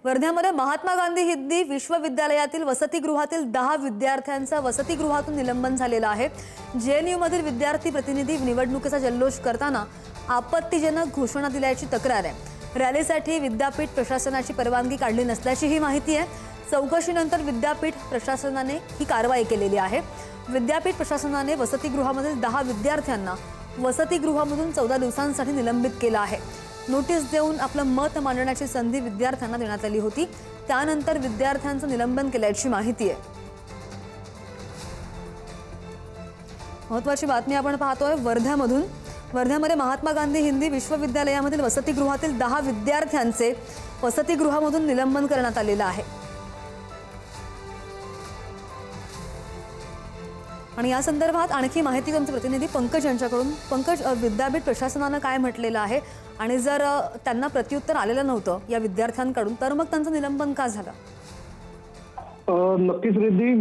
वर्ध्यामध्ये महात्मा गांधी हिंदी विश्वविद्यालयातील वसतिगृहातील 10 विद्यार्थ्यांचा वसतिगृहातून निलंबन झालेलं आहे। जेएनयू मधील विद्यार्थी प्रतिनिधी निवडणुकीचा जल्लोष करताना आपत्तीजनक घोषणा दिल्याची तक्रार आहे। रॅलीसाठी विद्यापीठ प्रशासनाची परवानगी काढली नसल्याची ही माहिती आहे। चौकशीनंतर विद्यापीठ प्रशासनाने ही कारवाई केलेली आहे। विद्यापीठ प्रशासनाने वसतिगृहामधील 10 विद्यार्थ्यांना वसतिगृहामधून 14 दिवसांसाठी निलंबित केलं आहे। नोटीस देऊन आपलं मत मांडण्याची संधी विद्यार्थ्यांना देण्यात आली होती। त्यानंतर विद्यार्थ्यांचं निलंबन केल्याची माहिती आहे। महत्त्वाची बातमी आपण पाहतोय वर्ध्यामधून। वर्ध्यामध्ये महात्मा गांधी हिंदी विश्वविद्यालयामधील वसतिगृहातील 10 विद्यार्थ्यांचे वसतिगृहामधून निलंबन करण्यात आलेलं आहे। आणि या संदर्भात आणखी माहिती आमचे प्रतिनिधी पंकज यांच्याकडून। पंकज, विद्यापीठ प्रशासनाने काय म्हटलेलं आहे आणि जर त्यांना प्रत्युत्तर आलेलं नव्हतं या विद्यार्थ्यांकडून तर मग त्यांचं निलंबन का झालं? नक्कीच रिद्धी,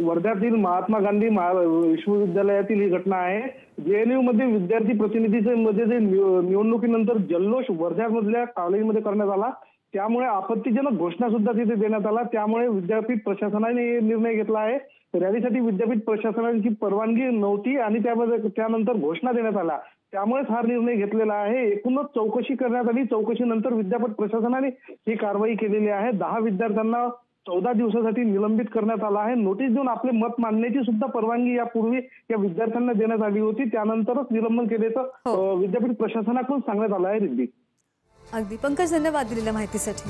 वर्ध्यातील महात्मा गांधी विश्वविद्यालयातील ही घटना आहे। जेएनयू मध्ये विद्यार्थी प्रतिनिधीचे मध्ये जे निवडणुकीनंतर जल्लोष वर्ध्यामधल्या कॉलेजमध्ये करण्यात आला, त्यामुळे आपत्तीजनक घोषणा सुद्धा तिथे देण्यात आला। त्यामुळे विद्यापीठ प्रशासनाने निर्णय घेतला आहे। रॅलीसाठी विद्यापीठ प्रशासनाची परवानगी नव्हती आणि त्यानंतर घोषणा देण्यात आला, त्यामुळेच हा निर्णय घेतलेला आहे। एकूणच चौकशी करण्यात आली। चौकशीनंतर विद्यापीठ प्रशासनाने ही कारवाई केलेली आहे। 10 विद्यार्थ्यांना 14 दिवसासाठी निलंबित करण्यात आला आहे। नोटीस देऊन आपले मत मांडण्याची सुद्धा परवानगी यापूर्वी या विद्यार्थ्यांना देण्यात आली होती, त्यानंतरच निलंबन केल्याचं विद्यापीठ प्रशासनाकडून सांगण्यात आलं आहे। रिद्धी, अगदी पंकज, धन्यवाद दिलेल्या माहितीसाठी।